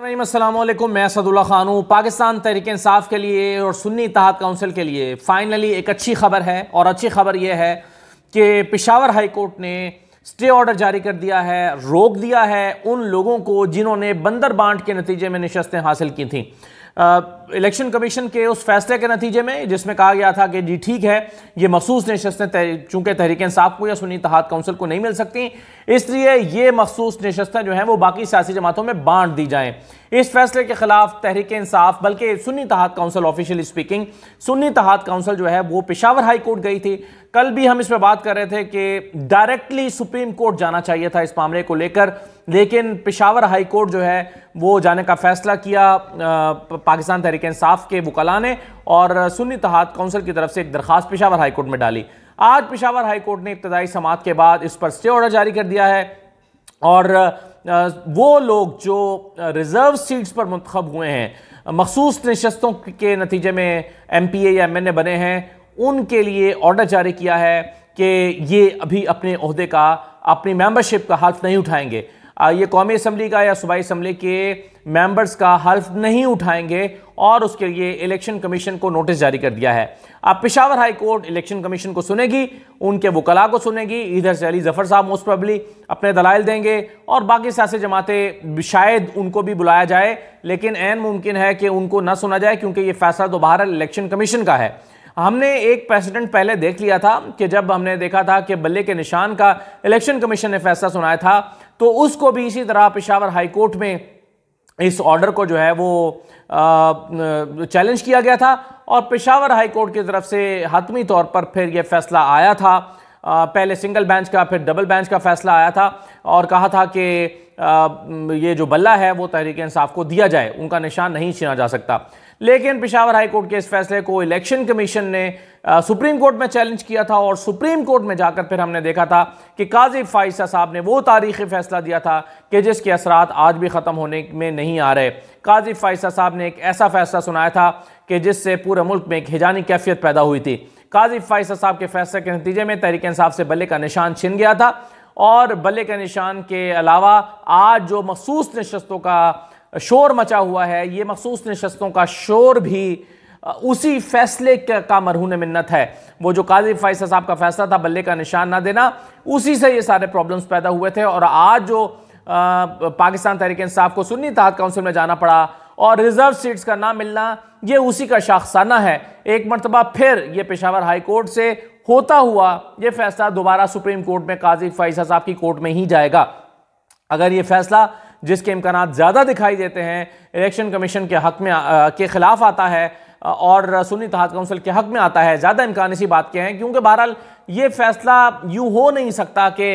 अस्सलामुअलैकुम, मैं असदुल्ला खान हूँ। पाकिस्तान तहरीक इंसाफ के लिए और सुन्नी इत्तेहाद काउंसिल के लिए फाइनली एक अच्छी खबर है, और अच्छी खबर यह है कि पेशावर हाई कोर्ट ने स्टे ऑर्डर जारी कर दिया है, रोक दिया है उन लोगों को जिन्होंने बंदर बांट के नतीजे में नशस्तें हासिल की थी। इलेक्शन कमीशन के उस फैसले के नतीजे में जिसमें कहा गया था कि जी ठीक है, ये मखसूस नशस्तें चूंकि तहरीक इंसाफ को या सुन्नी इत्तेहाद काउंसिल को नहीं मिल सकती, इसलिए ये मखसूस नशस्तें जो हैं वो बाकी सियासी जमातों में बांट दी जाएं। इस फैसले के खिलाफ तहरीक इंसाफ बल्कि Sunni Ittehad council, officially speaking Sunni Ittehad council जो है वो पेशावर हाई कोर्ट गई थी। कल भी हम इस पर बात कर रहे थे कि डायरेक्टली सुप्रीम कोर्ट जाना चाहिए था इस मामले को लेकर, लेकिन पेशावर हाई कोर्ट जो है वो जाने का फैसला किया पाकिस्तान तहरीक इंसाफ के वकला ने, और सुन्नी इत्तेहाद काउंसिल की तरफ से एक दरखास्त पेशावर हाई कोर्ट में डाली। आज पेशावर हाई कोर्ट ने इब्तदाई समाअत के बाद इस पर स्टे ऑर्डर जारी कर दिया है, और वो लोग जो रिजर्व सीट्स पर मुंतखब हुए हैं, मखसूस नशस्तों के नतीजे में MPA या MNA बने हैं, उनके लिए ऑर्डर जारी किया है कि ये अभी अपने ओहदे का, अपनी मेंबरशिप का हल्फ नहीं उठाएंगे। ये कौमी असम्बली का या सूबाई असम्बली के मेंबर्स का हल्फ नहीं उठाएंगे, और उसके लिए इलेक्शन कमीशन को नोटिस जारी कर दिया है। अब Peshawar high court election commission को सुनेगी, उनके वकला को सुनेगी, इधर से अली जफर साहब मोस्ट प्रोबेबली अपने दलाइल देंगे, और बाकी सियासी जमातें शायद उनको भी बुलाया जाए, लेकिन ऐन मुमकिन है कि उनको ना सुना जाए, क्योंकि ये फैसला दोबारा इलेक्शन कमीशन का है। हमने एक प्रेसिडेंट पहले देख लिया था कि जब हमने देखा था कि बल्ले के निशान का इलेक्शन कमीशन ने फैसला सुनाया था, तो उसको भी इसी तरह पेशावर हाई कोर्ट में इस ऑर्डर को जो है वो चैलेंज किया गया था, और पेशावर हाई कोर्ट की तरफ से हतमी तौर पर फिर यह फैसला आया था। पहले सिंगल बेंच का, फिर डबल बेंच का फैसला आया था, और कहा था कि ये जो बल्ला है वो तहरीक इंसाफ को दिया जाए, उनका निशान नहीं छीना जा सकता। लेकिन पेशावर हाई कोर्ट के इस फैसले को इलेक्शन कमीशन ने सुप्रीम कोर्ट में चैलेंज किया था, और सुप्रीम कोर्ट में जाकर फिर हमने देखा था कि काजी फाइसा साहब ने वो तारीखी फैसला दिया था कि जिसके असरात आज भी ख़त्म होने में नहीं आ रहे। काजी फाइसा साहब ने एक ऐसा फैसला सुनाया था कि जिससे पूरे मुल्क में एक हिजानी कैफियत पैदा हुई थी। काजी फाइसा साहब के फैसले के नतीजे में तहरीक इंसाफ से बल्ले का निशान छिन गया था, और बल्ले के निशान के अलावा आज जो मखसूस नशस्तों का शोर मचा हुआ है, ये मखसूस नशस्तों का शोर भी उसी फैसले का मरहून मिन्नत है। वो जो काजी फाइसा साहब का फैसला था बल्ले का निशान ना देना, उसी से ये सारे प्रॉब्लम्स पैदा हुए थे, और आज जो पाकिस्तान तहरीक इंसाफ को सुन्नी इत्तेहाद काउंसिल में जाना पड़ा और रिजर्व सीट्स का ना मिलना, ये उसी का शाखसाना है। एक मरतबा फिर ये पेशावर हाई कोर्ट से होता हुआ ये फैसला दोबारा सुप्रीम कोर्ट में काजी फाइसा साहब की कोर्ट में ही जाएगा। अगर ये फैसला, जिसके इम्कानात ज़्यादा दिखाई देते हैं, इलेक्शन कमीशन के हक में के खिलाफ आता है और सुन्नी इत्तेहाद काउंसिल के हक में आता है, ज़्यादा इम्कान इसी बात के हैं, क्योंकि बहरहाल ये फैसला यूँ हो नहीं सकता कि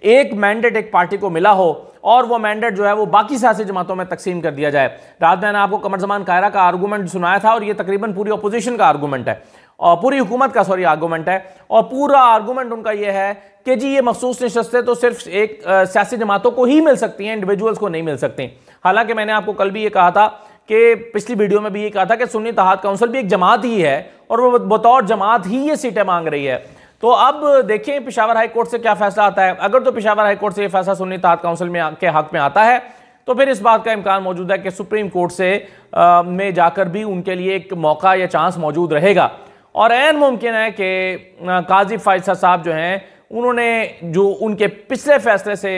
एक मैंडेट एक पार्टी को मिला हो और वो मैंडेट जो है वो बाकी सियासी जमातों में तकसीम कर दिया जाए। रात मैंने आपको कमर ज़मान कायरा का आर्गूमेंट सुनाया था, और ये तकरीबन पूरी अपोजिशन का आर्गूमेंट है, और पूरी हुकूमत का आर्गूमेंट है, और पूरा आर्गूमेंट उनका ये है कि जी ये मखसूस नशस्तें तो सिर्फ एक सियासी जमातों को ही मिल सकती हैं, इंडिविजुअल्स को नहीं मिल सकती। हालांकि मैंने आपको कल भी ये कहा था कि पिछली वीडियो में भी ये कहा था कि सुन्नी इत्तेहाद काउंसिल भी एक जमात ही है, और वो बतौर जमात ही ये सीटें मांग रही है। तो अब देखें पेशावर हाई कोर्ट से क्या फैसला आता है। अगर तो पेशावर हाई कोर्ट से ये फैसला सुन्नी इत्तेहाद काउंसिल के हक में आता है, तो फिर इस बात का इम्कान मौजूद है कि सुप्रीम कोर्ट से में जाकर भी उनके लिए एक मौका या चांस मौजूद रहेगा, और ऐन मुमकिन है कि काजी फाइसा साहब जो हैं, उन्होंने जो उनके पिछले फैसले से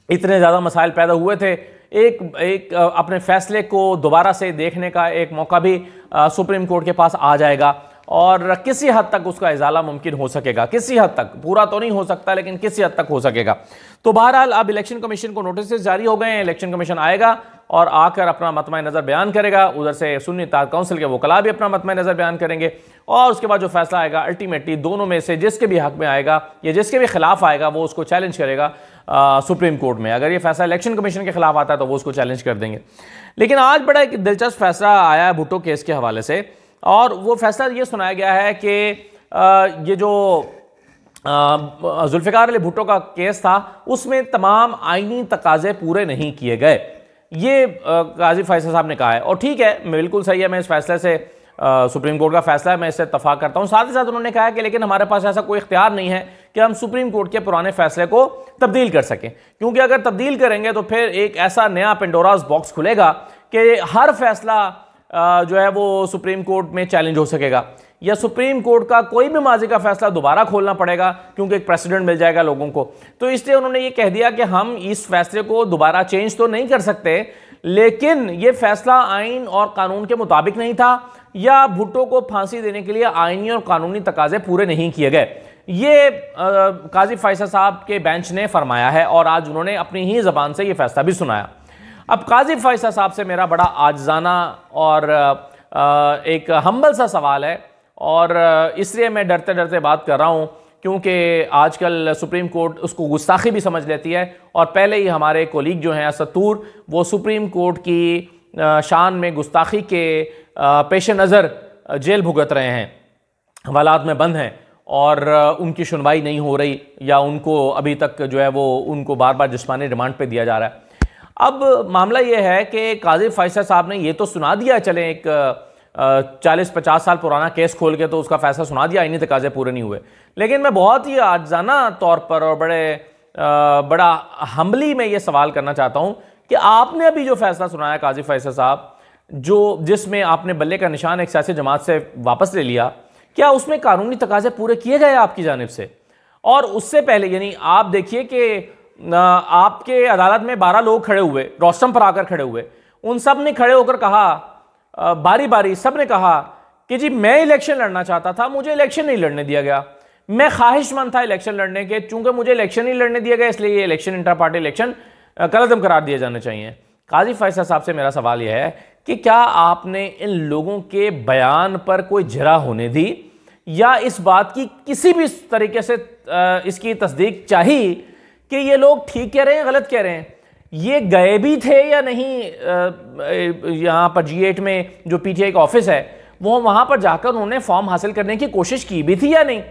इतने ज़्यादा मसाइल पैदा हुए थे, एक अपने फैसले को दोबारा से देखने का एक मौका भी सुप्रीम कोर्ट के पास आ जाएगा, और किसी हद तक उसका इजाला मुमकिन हो सकेगा, किसी हद तक, पूरा तो नहीं हो सकता लेकिन किसी हद तक हो सकेगा। तो बहरहाल अब इलेक्शन कमीशन को नोटिस जारी हो गए हैं, इलेक्शन कमीशन आएगा और आकर अपना मतमा नज़र बयान करेगा, उधर से सुन्नी इत्तेहाद काउंसिल के वकला भी अपना मतमा नज़र बयान करेंगे, और उसके बाद जो फैसला आएगा अल्टीमेटली दोनों में से जिसके भी हक में आएगा या जिसके भी खिलाफ आएगा वो उसको चैलेंज करेगा सुप्रीम कोर्ट में। अगर ये फैसला इलेक्शन कमीशन के खिलाफ आता है तो वो उसको चैलेंज कर देंगे। लेकिन आज बड़ा एक दिलचस्प फैसला आया है भुट्टो केस के हवाले से, और वो फैसला ये सुनाया गया है कि ये जो जुल्फ़िकार अली भुट्टो का केस था उसमें तमाम आईनी तकाजे पूरे नहीं किए गए, ये काजी फाइसा साहब ने कहा है। और ठीक है, बिल्कुल सही है, मैं इस फैसले से सुप्रीम कोर्ट का फैसला है, मैं इससे इत्तफाक करता हूँ। साथ ही साथ उन्होंने कहा है कि लेकिन हमारे पास ऐसा कोई इख्तियार नहीं है कि हम सुप्रीम कोर्ट के पुराने फैसले को तब्दील कर सकें, क्योंकि अगर तब्दील करेंगे तो फिर एक ऐसा नया पेंडोरास बॉक्स खुलेगा कि हर फैसला जो है वो सुप्रीम कोर्ट में चैलेंज हो सकेगा, या सुप्रीम कोर्ट का कोई भी माजी का फैसला दोबारा खोलना पड़ेगा, क्योंकि एक प्रेसिडेंट मिल जाएगा लोगों को। तो इसलिए उन्होंने ये कह दिया कि हम इस फैसले को दोबारा चेंज तो नहीं कर सकते, लेकिन ये फैसला आइन और कानून के मुताबिक नहीं था, या भुट्टो को फांसी देने के लिए आइनी और कानूनी तकाजे पूरे नहीं किए गए। ये काजी फैसल साहब के बेंच ने फरमाया है और आज उन्होंने अपनी ही जबान से ये फैसला भी सुनाया। अब काजी फैसल साहब से मेरा बड़ा आजिज़ाना और एक हम्बल सा सवाल है, और इसलिए मैं डरते डरते बात कर रहा हूँ, क्योंकि आजकल सुप्रीम कोर्ट उसको गुस्ताखी भी समझ लेती है, और पहले ही हमारे कोलीग जो हैं असतूर, वो सुप्रीम कोर्ट की शान में गुस्ताखी के पेश नज़र जेल भुगत रहे हैं, हवालात में बंद हैं, और उनकी सुनवाई नहीं हो रही, या उनको अभी तक जो है वो उनको बार बार जिस्मानी रिमांड पे दिया जा रहा है। अब मामला ये है कि काजी फैसल साहब ने ये तो सुना दिया, चलें एक 40-50 साल पुराना केस खोल के तो उसका फैसला सुना दिया, आईनी तकाजे पूरे नहीं हुए, लेकिन मैं बहुत ही आजाना तौर पर और बड़ा हम्बली में ये सवाल करना चाहता हूँ कि आपने अभी जो फैसला सुनाया काजी फैसल साहब, जिसमें आपने बल्ले का निशान एक सियासी जमात से वापस ले लिया, क्या उसमें कानूनी तकाजे पूरे किए गए आपकी जानिब से? और उससे पहले यानी आप देखिए कि आपके अदालत में 12 लोग खड़े हुए, रोस्टम पर आकर खड़े हुए, उन सब ने खड़े होकर कहा, बारी बारी सब ने कहा कि जी मैं इलेक्शन लड़ना चाहता था, मुझे इलेक्शन नहीं लड़ने दिया गया, मैं ख्वाहिशमंद था इलेक्शन लड़ने के, चूंकि मुझे इलेक्शन नहीं लड़ने दिया गया इसलिए ये इलेक्शन इंटर पार्टी इलेक्शन कलअदम करार दिए जाने चाहिए। काजी फैसल साहब से मेरा सवाल यह है कि क्या आपने इन लोगों के बयान पर कोई जरा होने दी, या इस बात की किसी भी तरीके से इसकी तस्दीक चाहिए कि ये लोग ठीक कह रहे हैं गलत कह रहे हैं, ये गए भी थे या नहीं? यहाँ पर G8 में जो PTI का ऑफिस है वो वहाँ पर जाकर उन्होंने फॉर्म हासिल करने की कोशिश की भी थी या नहीं?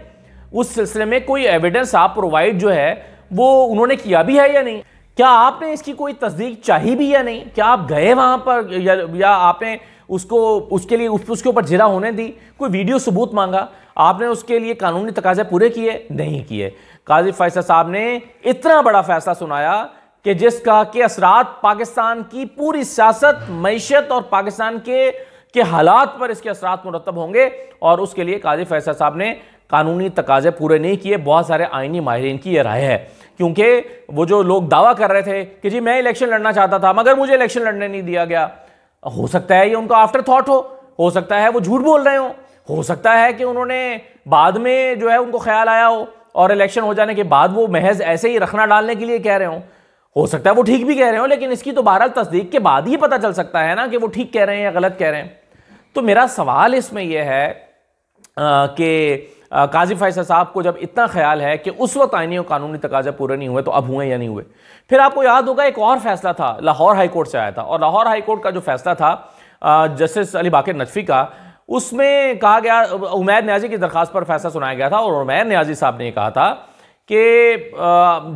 उस सिलसिले में कोई एविडेंस आप प्रोवाइड जो है वो उन्होंने किया भी है या नहीं? क्या आपने इसकी कोई तस्दीक चाहिए भी या नहीं? क्या आप गए वहाँ पर या आपने उसके ऊपर जिरा होने दी? कोई वीडियो सबूत मांगा? आपने उसके लिए कानूनी तकाजे पूरे किए? नहीं किए। काजी फैसल साहब ने इतना बड़ा फैसला सुनाया कि जिसका के असरात पाकिस्तान की पूरी सियासत, मईशत और पाकिस्तान के हालात पर इसके असरात मुरतब होंगे, और उसके लिए काजी फैसल साहब ने कानूनी तकाजे पूरे नहीं किए। बहुत सारे आईनी माहिरीन की यह राय है, क्योंकि वो जो लोग दावा कर रहे थे कि जी मैं इलेक्शन लड़ना चाहता था मगर मुझे इलेक्शन लड़ने नहीं दिया गया, हो सकता है ये उनका आफ्टर थॉट हो सकता है वो झूठ बोल रहे हो सकता है कि उन्होंने बाद में जो है उनको ख्याल आया और इलेक्शन हो जाने के बाद वो महज ऐसे ही रखना डालने के लिए कह रहे हो सकता है वो ठीक भी कह रहे हो, लेकिन इसकी तो बहरहाल तस्दीक के बाद ही पता चल सकता है ना कि वो ठीक कह रहे हैं या गलत कह रहे हैं। तो मेरा सवाल इसमें यह है कि काजी फैसल साहब को जब इतना ख्याल है कि उस वक्त आईनी और कानूनी तकाजे पूरे नहीं हुए, तो अब हुए या नहीं हुए? फिर आपको याद होगा एक और फैसला था, लाहौर हाई कोर्ट से आया था, और लाहौर हाई कोर्ट का जो फैसला था जस्टिस अली बाकर नजफी का, उसमें कहा गया, उमैर न्याजी की दरखास्त पर फैसला सुनाया गया था, और उमैर न्याजी साहब ने कहा था कि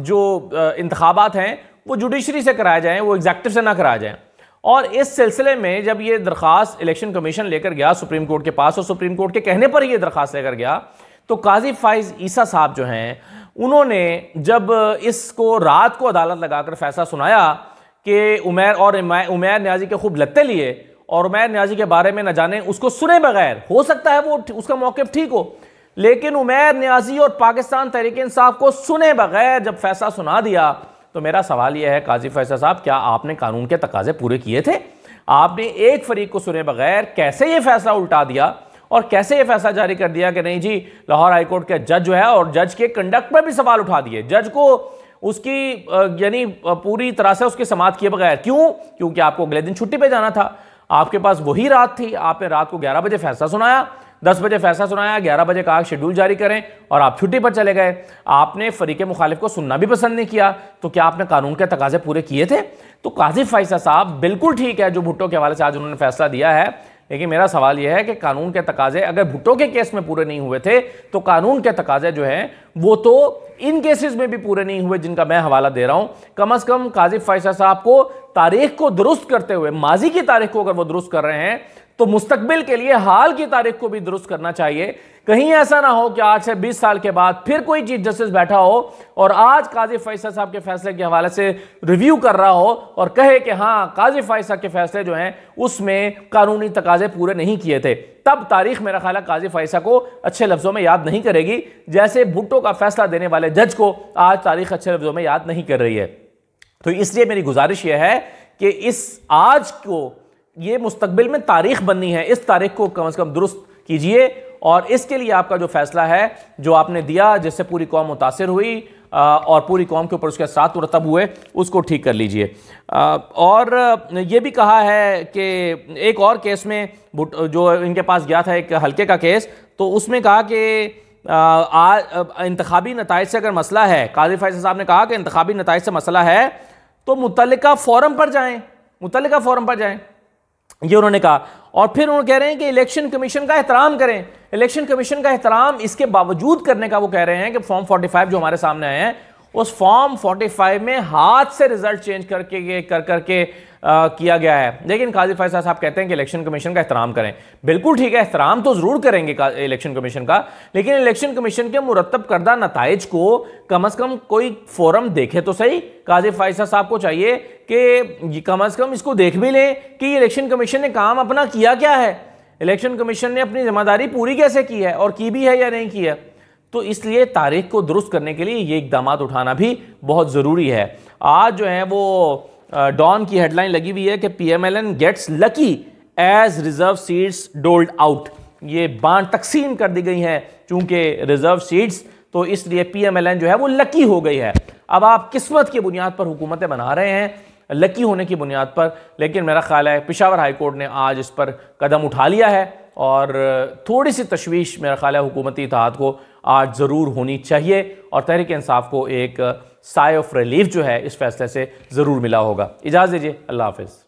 जो इंतखाबात हैं वो जुडिशरी से कराए जाएं, वो एग्जेक्टिव से ना कराए जाएं। और इस सिलसिले में जब ये दरखास्त इलेक्शन कमीशन लेकर गया सुप्रीम कोर्ट के पास, और सुप्रीम कोर्ट के कहने पर ये दरखास्त लेकर गया, तो काजी फाइज ईसा साहब जो हैं उन्होंने जब इसको रात को अदालत लगाकर फैसला सुनाया कि उमैर न्याजी के खूब लत्ते लिए, और उमैर न्याजी के बारे में न जाने उसको सुने बगैर, हो सकता है वो उसका मौक़िफ़ ठीक हो, लेकिन उमैर न्याजी और पाकिस्तान तहरीक इंसाफ को सुने बगैर जब फैसला सुना दिया, तो मेरा सवाल यह है काजी फैसल साहब, क्या आपने कानून के तकाजे पूरे किए थे? आपने एक फरीक को सुने बगैर कैसे ये फैसला उल्टा दिया, और कैसे ये फैसला जारी कर दिया कि नहीं जी लाहौर हाई कोर्ट के जज जो है, और जज के कंडक्ट पर भी सवाल उठा दिए, जज को उसकी यानी पूरी तरह से उसकी समाअत किए बगैर। क्यों? क्योंकि आपको अगले दिन छुट्टी पे जाना था, आपके पास वही रात थी, आपने रात को 11 बजे फैसला सुनाया, 10 बजे फैसला सुनाया, 11 बजे कहा शेड्यूल जारी करें, और आप छुट्टी पर चले गए। आपने फरीक मुखालिफ को सुनना भी पसंद नहीं किया, तो क्या आपने कानून के तकाजे पूरे किए थे? तो काजी फैसल साहब बिल्कुल ठीक है जो भुट्टो के हवाले से आज उन्होंने फैसला दिया है, लेकिन मेरा सवाल यह है कि कानून के तकाजे अगर भुट्टो के केस में पूरे नहीं हुए थे, तो कानून के तकाजे जो हैं वो तो इन केसेस में भी पूरे नहीं हुए जिनका मैं हवाला दे रहा हूं। कम से कम काजी फैसला साहब को तारीख को दुरुस्त करते हुए, माजी की तारीख को अगर वो दुरुस्त कर रहे हैं तो मुस्तकबिल के लिए हाल की तारीख को भी दुरुस्त करना चाहिए। कहीं ऐसा ना हो कि आज से 20 साल के बाद फिर कोई चीफ जस्टिस बैठा हो और आज काजी फैसला साहब के फैसले के हवाले से रिव्यू कर रहा हो और कहे कि हाँ, काजी फैसला के फैसले जो हैं उसमें कानूनी तकाजे पूरे नहीं किए थे। तब तारीख मेरा ख्याल है काजी फैसला को अच्छे लफ्जों में याद नहीं करेगी, जैसे भुट्टो का फैसला देने वाले जज को आज तारीख अच्छे लफ्जों में याद नहीं कर रही है। तो इसलिए मेरी गुजारिश यह है कि इस आज को, ये मुस्तकबिल में तारीख बननी है, इस तारीख को कम से कम दुरुस्त कीजिए और इसके लिए आपका जो फैसला है जो आपने दिया, जिससे पूरी कौम मुतासिर हुई और पूरी कौम के ऊपर उसके असरात मुरतब हुए, उसको ठीक कर लीजिए। और ये भी कहा है कि एक और केस में जो इनके पास गया था, एक हल्के का केस, तो उसमें कहा कि इंतखाबी नताइज से अगर मसला है, काजी फैसला साहब ने कहा कि इंतखाबी नताइज से मसला है तो मुतल्लिका फोरम पर जाएं, मुतल्लिका फोरम पर जाएं, ये उन्होंने कहा। और फिर उन्होंने कह रहे हैं कि इलेक्शन कमीशन का एहतराम करें। इलेक्शन कमीशन का एहतराम इसके बावजूद करने का वो कह रहे हैं कि फॉर्म 45 जो हमारे सामने आए हैं, उस फॉर्म 45 में हाथ से रिजल्ट चेंज करके किया गया है। लेकिन काजी फैसला साहब कहते हैं कि इलेक्शन कमीशन का एहतराम करें। बिल्कुल ठीक है, एहतराम तो जरूर करेंगे इलेक्शन कमीशन का, लेकिन इलेक्शन कमीशन के मुरतब करदा नताइज को कम से कम कोई फोरम देखे तो सही। काजी फैसला साहब को चाहिए कि कम से कम इसको देख भी लें कि इलेक्शन कमीशन ने काम अपना किया क्या है, इलेक्शन कमीशन ने अपनी जिम्मेदारी पूरी कैसे की है और की भी है या नहीं की है। तो इसलिए तारीख को दुरुस्त करने के लिए ये इकदाम उठाना भी बहुत ज़रूरी है। आज जो है वो डॉन की हेडलाइन लगी हुई है कि PMLN gets lucky as reserve seats doled out. ये बांट तकसीम कर दी गई हैं चूंकि रिजर्व सीट्स, तो इसलिए PMLN जो है वो लकी हो गई है। अब आप किस्मत की बुनियाद पर हुकूमतें बना रहे हैं, लकी होने की बुनियाद पर, लेकिन मेरा ख्याल है पेशावर हाई कोर्ट ने आज इस पर कदम उठा लिया है और थोड़ी सी तशवीश मेरा ख्याल है हुकूमती इत्तेहाद को आज ज़रूर होनी चाहिए और तहरीक इंसाफ को एक साय ऑफ रिलीफ जो है इस फैसले से ज़रूर मिला होगा। इजाज़त दीजिए, अल्लाह हाफ़िज़।